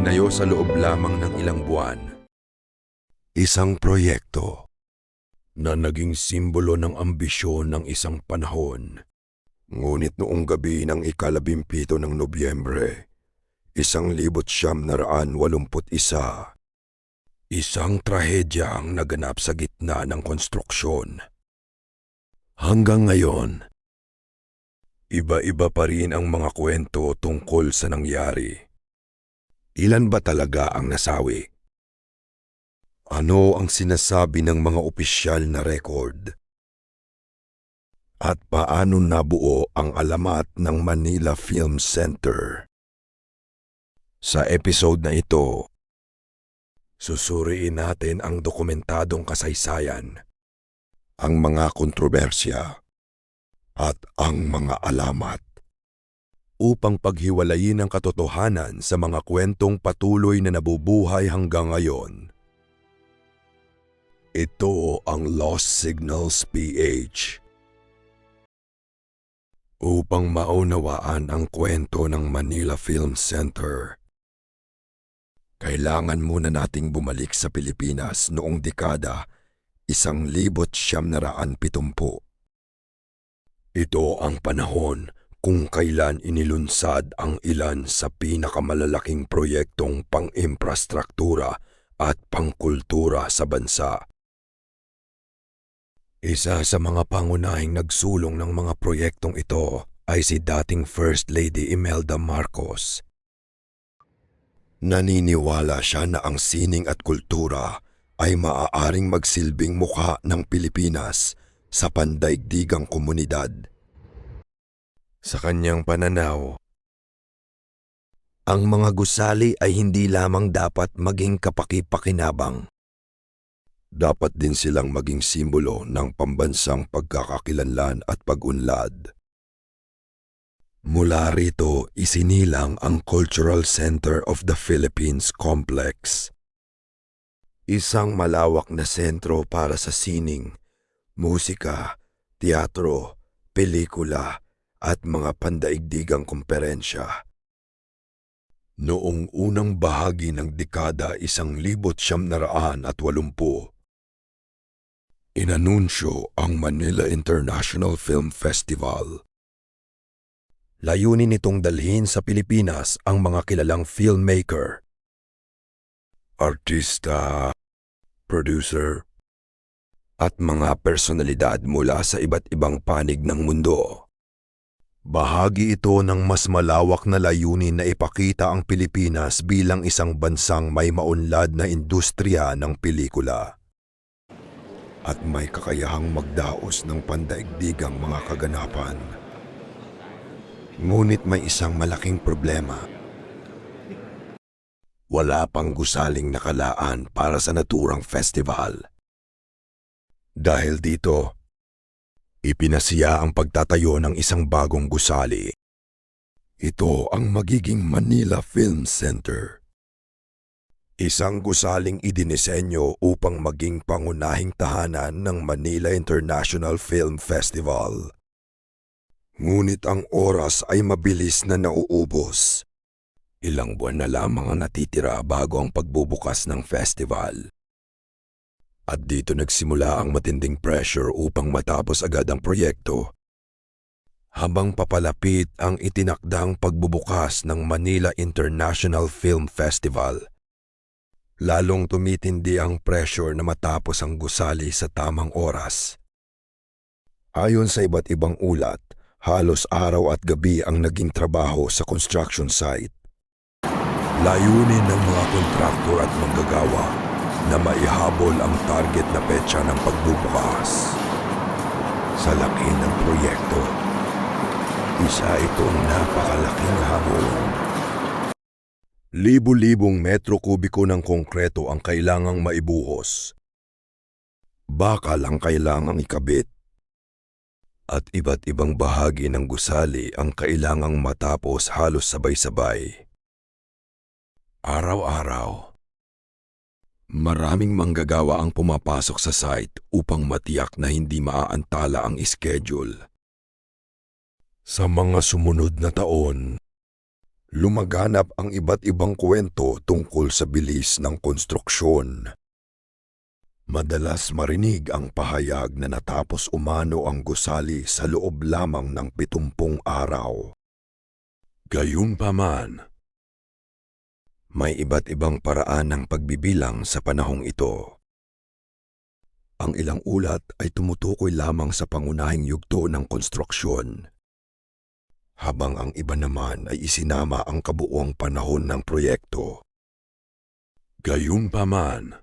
itinayo sa loob lamang ng ilang buwan. Isang proyekto na naging simbolo ng ambisyon ng isang panahon. Ngunit noong gabi ng ika-17 ng Nobyembre, 1981, isang trahedya ang naganap sa gitna ng konstruksyon. Hanggang ngayon, iba-iba pa rin ang mga kwento tungkol sa nangyari. Ilan ba talaga ang nasawi? Ano ang sinasabi ng mga opisyal na record? At paano nabuo ang alamat ng Manila Film Center? Sa episode na ito, susuriin natin ang dokumentadong kasaysayan, ang mga kontrobersya, at ang mga alamat upang paghiwalayin ang katotohanan sa mga kwentong patuloy na nabubuhay hanggang ngayon. Ito ang Lost Signals PH. Upang maunawaan ang kwento ng Manila Film Center, kailangan muna nating bumalik sa Pilipinas noong dekada 1970. Ito ang panahon kung kailan inilunsad ang ilan sa pinakamalalaking proyektong pang-imprastruktura at pangkultura sa bansa. Isa sa mga pangunahing nagsulong ng mga proyektong ito ay si dating First Lady Imelda Marcos. Naniniwala siya na ang sining at kultura ay maaaring magsilbing mukha ng Pilipinas sa pandaigdigang komunidad. Sa kanyang pananaw, ang mga gusali ay hindi lamang dapat maging kapaki-pakinabang. Dapat din silang maging simbolo ng pambansang pagkakakilanlan at pag-unlad. Mula rito, isinilang ang Cultural Center of the Philippines Complex. Isang malawak na sentro para sa sining, musika, teatro, pelikula, at mga pandaigdigang komperensya. Noong unang bahagi ng dekada 1980, inanunsyo ang Manila International Film Festival. Layunin nitong dalhin sa Pilipinas ang mga kilalang filmmaker, artista, producer, at mga personalidad mula sa iba't ibang panig ng mundo. Bahagi ito ng mas malawak na layunin na ipakita ang Pilipinas bilang isang bansang may maunlad na industriya ng pelikula at may kakayahang magdaos ng pandaigdigang mga kaganapan. Ngunit may isang malaking problema. Wala pang gusaling nakalaan para sa naturang festival. Dahil dito, ipinasiya ang pagtatayo ng isang bagong gusali. Ito ang magiging Manila Film Center. Isang gusaling idinisenyo upang maging pangunahing tahanan ng Manila International Film Festival. Ngunit ang oras ay mabilis na nauubos. Ilang buwan na lamang ang natitira bago ang pagbubukas ng festival. At dito nagsimula ang matinding pressure upang matapos agad ang proyekto. Habang papalapit ang itinakdang pagbubukas ng Manila International Film Festival, lalong tumitindi ang pressure na matapos ang gusali sa tamang oras. Ayon sa iba't ibang ulat, halos araw at gabi ang naging trabaho sa construction site. Layunin ng mga kontraktor at manggagawa na maihabol ang target na petsa ng pagbubukas. Sa laki ng proyekto, isa itong napakalaking hamon. Libu-libong metro kubiko ng konkreto ang kailangang maibuhos. Bakal ang kailangang ikabit. At iba't ibang bahagi ng gusali ang kailangang matapos halos sabay-sabay. Araw-araw, maraming manggagawa ang pumapasok sa site upang matiyak na hindi maaantala ang schedule. Sa mga sumunod na taon, Lumaganap ang iba't ibang kwento tungkol sa bilis ng konstruksyon. Madalas marinig ang pahayag na natapos umano ang gusali sa loob lamang ng 70 araw. Gayunpaman, may iba't ibang paraan ng pagbibilang sa panahong ito. Ang ilang ulat ay tumutukoy lamang sa pangunahing yugto ng konstruksyon, habang ang iba naman ay isinama ang kabuuang panahon ng proyekto. Gayunpaman,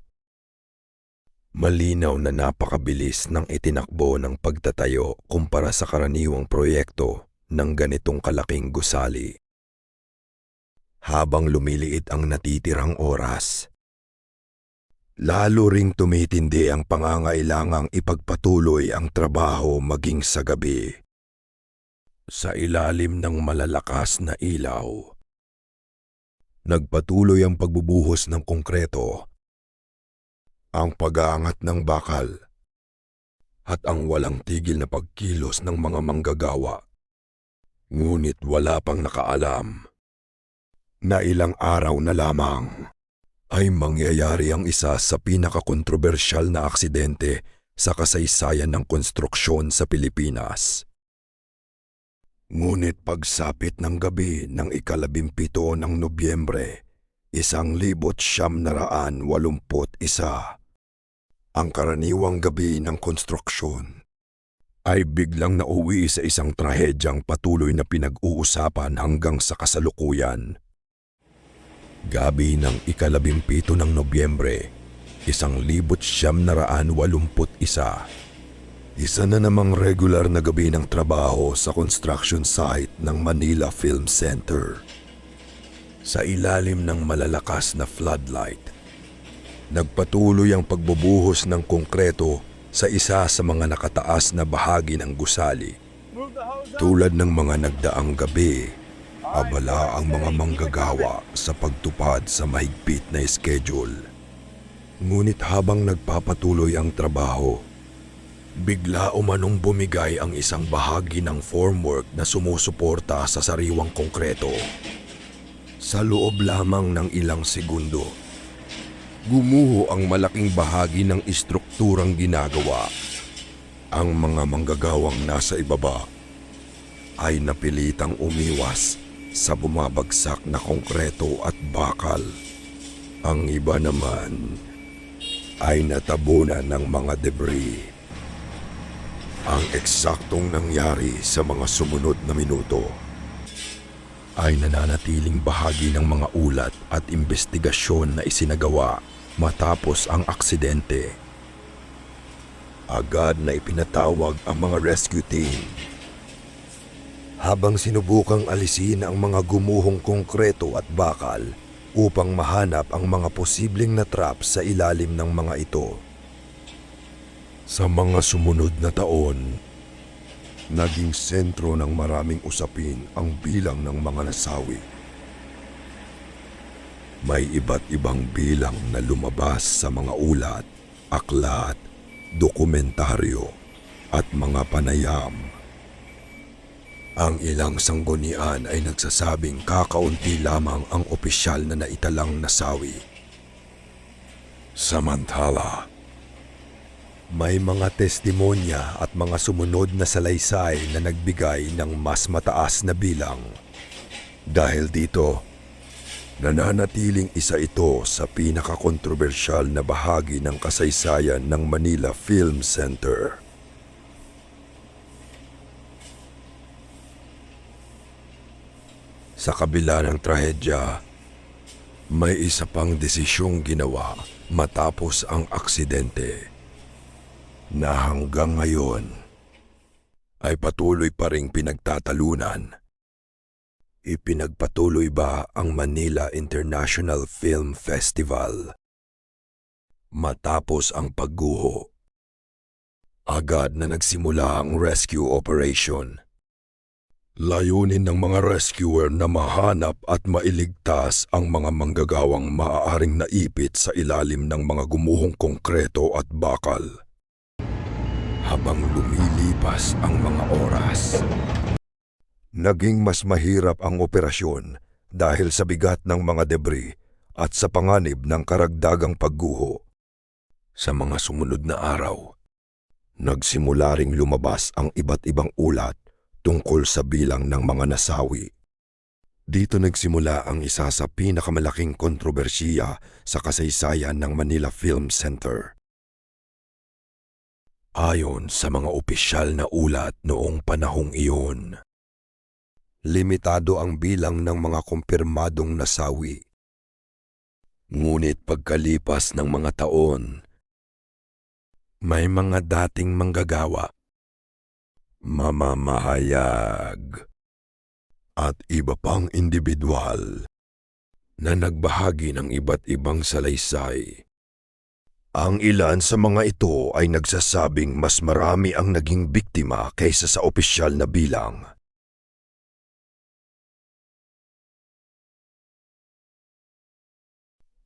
malinaw na napakabilis ng itinakbo ng pagtatayo kumpara sa karaniwang proyekto ng ganitong kalaking gusali. Habang lumiliit ang natitirang oras, lalo ring tumitindi ang pangangailangang ipagpatuloy ang trabaho maging sa gabi. Sa ilalim ng malalakas na ilaw, nagpatuloy ang pagbubuhos ng konkreto, ang pag-aangat ng bakal, at ang walang tigil na pagkilos ng mga manggagawa. Ngunit wala pang nakaalam na ilang araw na lamang ay mangyayari ang isa sa pinakakontrobersyal na aksidente sa kasaysayan ng konstruksyon sa Pilipinas. Ngunit pagsapit ng gabi ng 17 ng Nobyembre, 1981, ang karaniwang gabi ng konstruksyon ay biglang nauwi sa isang trahedyang patuloy na pinag-uusapan hanggang sa kasalukuyan. Gabi ng 17 ng Nobyembre, 1981, isa na namang regular na gabi ng trabaho sa construction site ng Manila Film Center. Sa ilalim ng malalakas na floodlight, nagpatuloy ang pagbubuhos ng konkreto sa isa sa mga nakataas na bahagi ng gusali. Tulad ng mga nagdaang gabi, abala ang mga manggagawa sa pagtupad sa mahigpit na schedule. Ngunit habang nagpapatuloy ang trabaho, bigla umanong bumigay ang isang bahagi ng formwork na sumusuporta sa sariwang konkreto. Sa loob lamang ng ilang segundo, gumuho ang malaking bahagi ng istrukturang ginagawa. Ang mga manggagawang nasa ibaba ay napilitang umiwas sa bumabagsak na konkreto at bakal. Ang iba naman ay natabunan ng mga debris. Ang eksaktong nangyari sa mga sumunod na minuto ay nananatiling bahagi ng mga ulat at investigasyon na isinagawa matapos ang aksidente. Agad na ipinatawag ang mga rescue team. Habang sinubukang alisin ang mga gumuhong konkreto at bakal upang mahanap ang mga posibleng natrap sa ilalim ng mga ito. Sa mga sumunod na taon, naging sentro ng maraming usapin ang bilang ng mga nasawi. May iba't ibang bilang na lumabas sa mga ulat, aklat, dokumentaryo at mga panayam. Ang ilang sanggunian ay nagsasabing kakaunti lamang ang opisyal na naitalang nasawi. Samantala, may mga testimonya at mga sumunod na salaysay na nagbigay ng mas mataas na bilang. Dahil dito, nananatiling isa ito sa pinakakontrobersyal na bahagi ng kasaysayan ng Manila Film Center. Sa kabila ng trahedya, may isa pang desisyong ginawa matapos ang aksidente na hanggang ngayon ay patuloy pa ring pinagtatalunan. Ipinagpatuloy ba ang Manila International Film Festival? Matapos ang pagguho, agad na nagsimula ang rescue operation. Layunin ng mga rescuer na mahanap at mailigtas ang mga manggagawang maaaring naipit sa ilalim ng mga gumuhong konkreto at bakal. Habang lumilipas ang mga oras, naging mas mahirap ang operasyon dahil sa bigat ng mga debris at sa panganib ng karagdagang pagguho. Sa mga sumunod na araw, nagsimula ring lumabas ang iba't ibang ulat tungkol sa bilang ng mga nasawi. Dito nagsimula ang isa sa pinakamalaking kontrobersiya sa kasaysayan ng Manila Film Center. Ayon sa mga opisyal na ulat noong panahong iyon, limitado ang bilang ng mga kumpirmadong nasawi. Ngunit pagkalipas ng mga taon, may mga dating manggagawa, mamamahayag, at iba pang individual na nagbahagi ng iba't ibang salaysay. Ang ilan sa mga ito ay nagsasabing mas marami ang naging biktima kaysa sa opisyal na bilang.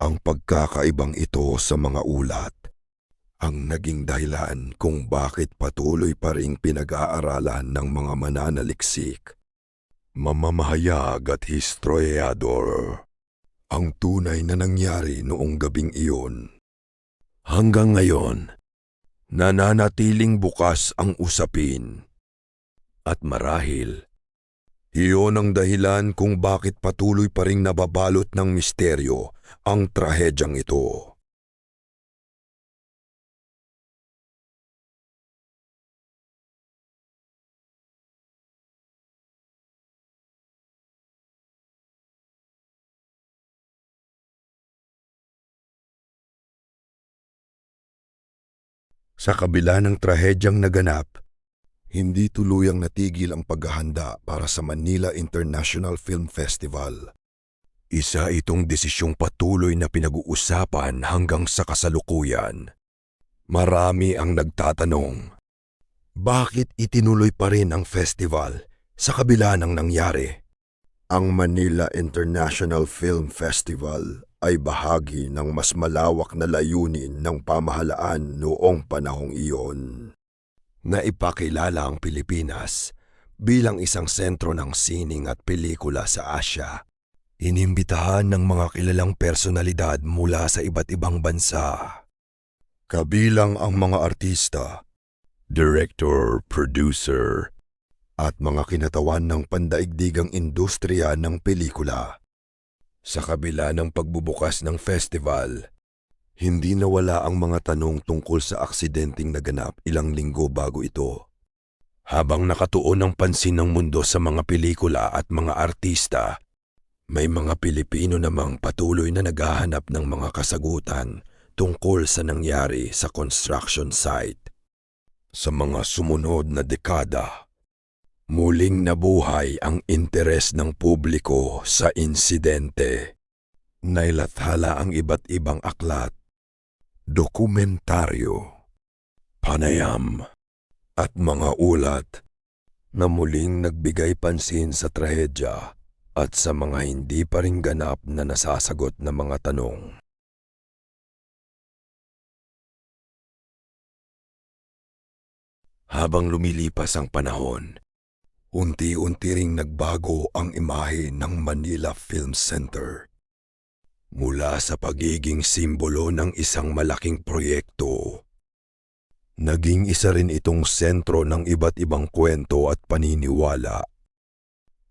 Ang pagkakaibang ito sa mga ulat ang naging dahilan kung bakit patuloy pa ring pinag-aaralan ng mga mananaliksik, mamamahayag at historiador ang tunay na nangyari noong gabing iyon. Hanggang ngayon, nananatiling bukas ang usapin. At marahil, iyon ang dahilan kung bakit patuloy pa ring nababalot ng misteryo ang trahedyang ito. Sa kabila ng trahedyang naganap, hindi tuluyang natigil ang paghahanda para sa Manila International Film Festival. Isa itong desisyong patuloy na pinag-uusapan hanggang sa kasalukuyan. Marami ang nagtatanong, bakit itinuloy pa rin ang festival sa kabila ng nangyari? Ang Manila International Film Festival ay bahagi ng mas malawak na layunin ng pamahalaan noong panahong iyon. Naipakilala ang Pilipinas bilang isang sentro ng sining at pelikula sa Asya. Inimbitahan ng mga kilalang personalidad mula sa iba't ibang bansa. Kabilang ang mga artista, director, producer, at mga kinatawan ng pandaigdigang industriya ng pelikula. Sa kabila ng pagbubukas ng festival, hindi nawala ang mga tanong tungkol sa aksidenteng naganap ilang linggo bago ito. Habang nakatuon ang pansin ng mundo sa mga pelikula at mga artista, may mga Pilipino namang patuloy na naghahanap ng mga kasagutan tungkol sa nangyari sa construction site. Sa mga sumunod na dekada, muling nabuhay ang interes ng publiko sa insidente. Nailathala ang iba't ibang aklat, dokumentaryo, panayam, at mga ulat na muling nagbigay pansin sa trahedya at sa mga hindi pa rin ganap na nasasagot na mga tanong. Habang lumilipas ang panahon, unti-unti ring nagbago ang imahe ng Manila Film Center. Mula sa pagiging simbolo ng isang malaking proyekto, naging isa rin itong sentro ng iba't ibang kwento at paniniwala.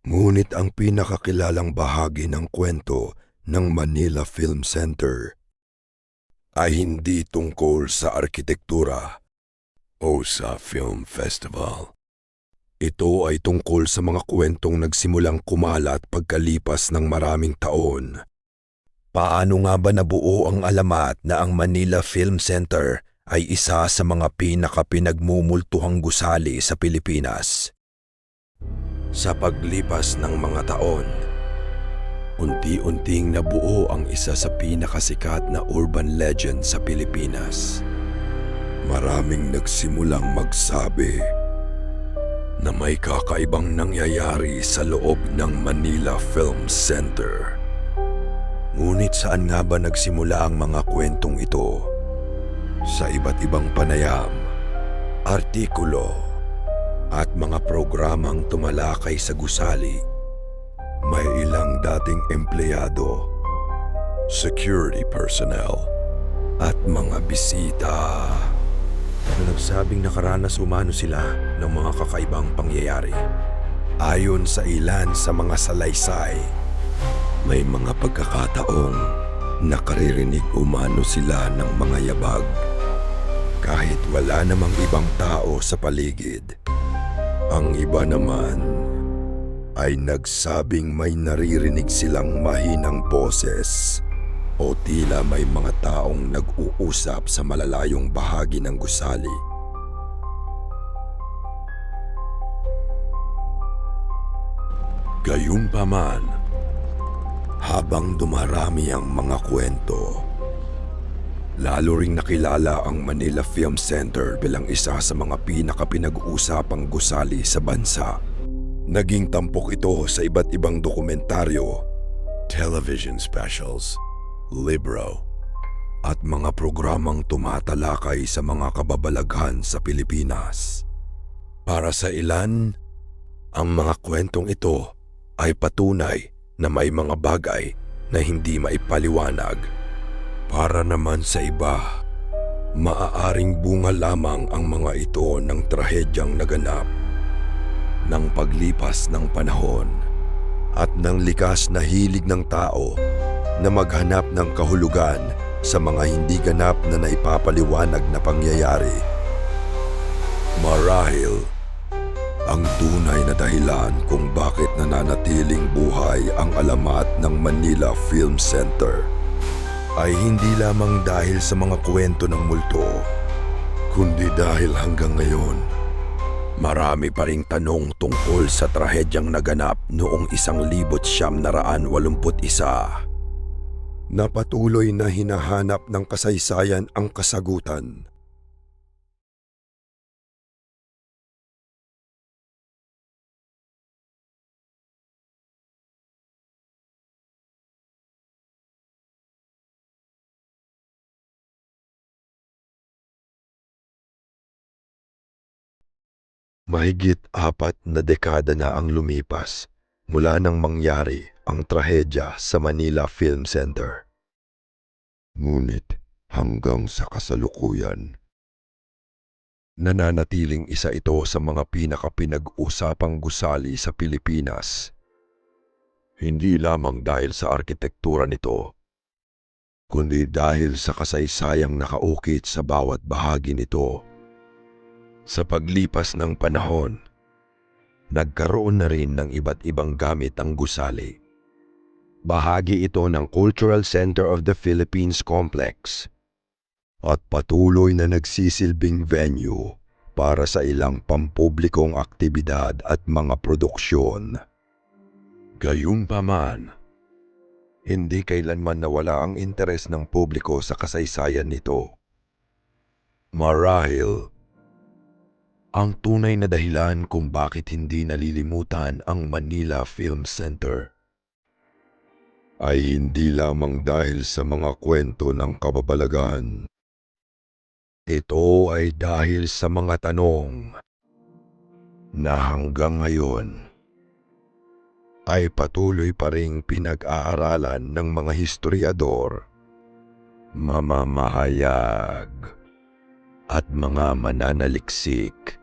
Ngunit ang pinakakilalang bahagi ng kwento ng Manila Film Center ay hindi tungkol sa arkitektura o sa film festival. Ito ay tungkol sa mga kwentong nagsimulang kumalat pagkalipas ng maraming taon. Paano nga ba nabuo ang alamat na ang Manila Film Center ay isa sa mga pinakapinagmumultuhang gusali sa Pilipinas? Sa paglipas ng mga taon, unti-unting nabuo ang isa sa pinakasikat na urban legend sa Pilipinas. Maraming nagsimulang magsabi na may kakaibang nangyayari sa loob ng Manila Film Center. Ngunit saan nga ba nagsimula ang mga kwentong ito? Sa iba't ibang panayam, artikulo, at mga programang tumalakay sa gusali, may ilang dating empleyado, security personnel, at mga bisita na nagsabing nakaranas umano sila ng mga kakaibang pangyayari. Ayon sa ilan sa mga salaysay, may mga pagkakataong nakaririnig umano sila ng mga yabag kahit wala namang ibang tao sa paligid. Ang iba naman ay nagsabing may naririnig silang mahinang boses o tila may mga taong nag-uusap sa malalayong bahagi ng gusali. Gayunpaman, habang dumarami ang mga kwento, lalo ring nakilala ang Manila Film Center bilang isa sa mga pinakapinag-uusapang gusali sa bansa. Naging tampok ito sa iba't ibang dokumentaryo, television specials, libro, at mga programang tumatalakay sa mga kababalaghan sa Pilipinas. Para sa ilan, ang mga kwentong ito ay patunay na may mga bagay na hindi maipaliwanag. Para naman sa iba, maaaring bunga lamang ang mga ito ng trahedyang naganap ng paglipas ng panahon at ng likas na hilig ng tao na maghanap ng kahulugan sa mga hindi ganap na naipapaliwanag na pangyayari. Marahil, ang tunay na dahilan kung bakit nananatiling buhay ang alamat ng Manila Film Center ay hindi lamang dahil sa mga kwento ng multo, kundi dahil hanggang ngayon, marami pa ring tanong tungkol sa trahedyang naganap noong 1981 na patuloy na hinahanap ng kasaysayan ang kasagutan. Mahigit 4 na dekada na ang lumipas mula nang mangyari ang trahedya sa Manila Film Center. Ngunit hanggang sa kasalukuyan, nananatiling isa ito sa mga pinakapinag-usapang gusali sa Pilipinas. Hindi lamang dahil sa arkitektura nito, kundi dahil sa kasaysayang nakaukit sa bawat bahagi nito. Sa paglipas ng panahon, nagkaroon na rin ng iba't ibang gamit ang gusali. Bahagi ito ng Cultural Center of the Philippines Complex at patuloy na nagsisilbing venue para sa ilang pampublikong aktibidad at mga produksyon. Gayunpaman, hindi kailanman nawala ang interes ng publiko sa kasaysayan nito. Marahil, ang tunay na dahilan kung bakit hindi nalilimutan ang Manila Film Center ay hindi lamang dahil sa mga kwento ng kababalaghan. Ito ay dahil sa mga tanong na hanggang ngayon ay patuloy pa ring pinag-aaralan ng mga historiador, mamamahayag, at mga mananaliksik.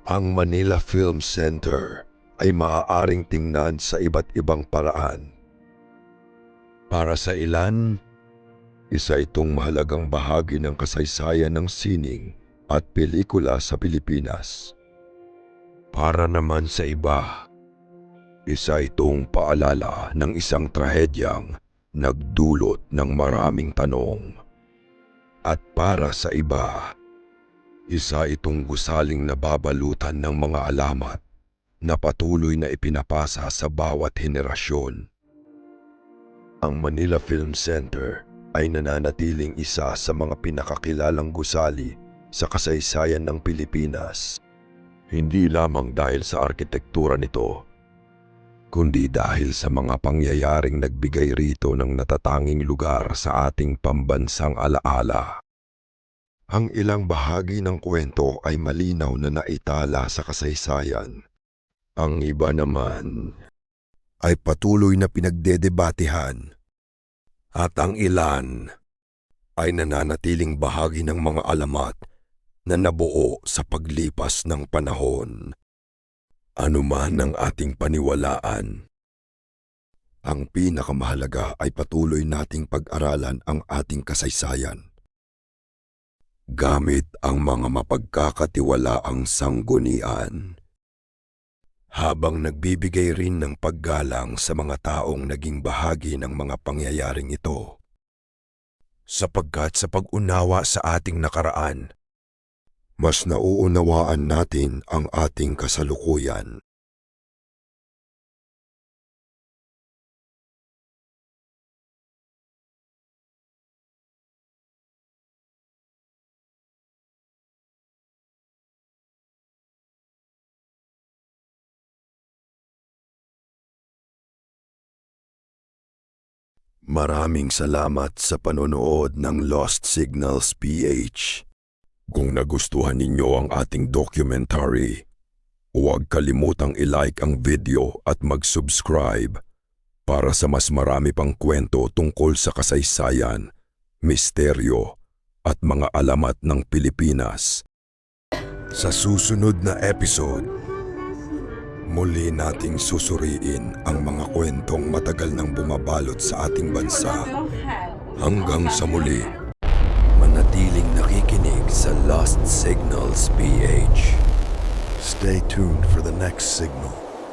Ang Manila Film Center ay maaaring tingnan sa iba't ibang paraan. Para sa ilan, isa itong mahalagang bahagi ng kasaysayan ng sining at pelikula sa Pilipinas. Para naman sa iba, isa itong paalala ng isang trahedyang nagdulot ng maraming tanong. At para sa iba, isa itong gusaling nababalutan ng mga alamat na patuloy na ipinapasa sa bawat henerasyon. Ang Manila Film Center ay nananatiling isa sa mga pinakakilalang gusali sa kasaysayan ng Pilipinas. Hindi lamang dahil sa arkitektura nito, kundi dahil sa mga pangyayaring nagbigay rito ng natatanging lugar sa ating pambansang alaala. Ang ilang bahagi ng kwento ay malinaw na naitala sa kasaysayan. Ang iba naman ay patuloy na pinagdedebatehan at ang ilan ay nananatiling bahagi ng mga alamat na nabuo sa paglipas ng panahon. Ano man ang ating paniwalaan, ang pinakamahalaga ay patuloy nating pag-aralan ang ating kasaysayan gamit ang mga mapagkakatiwalaang sanggunian, habang nagbibigay rin ng paggalang sa mga taong naging bahagi ng mga pangyayaring ito. Sapagkat sa pag-unawa sa ating nakaraan, mas nauunawaan natin ang ating kasalukuyan. Maraming salamat sa panonood ng Lost Signals PH. Kung nagustuhan ninyo ang ating documentary, huwag kalimutang i-like ang video at mag-subscribe para sa mas marami pang kwento tungkol sa kasaysayan, misteryo at mga alamat ng Pilipinas. Sa susunod na episode, muli nating susuriin ang mga kwentong matagal nang bumabalot sa ating bansa. Hanggang sa muli, manatiling nakikinig sa Lost Signals PH. Stay tuned for the next signal.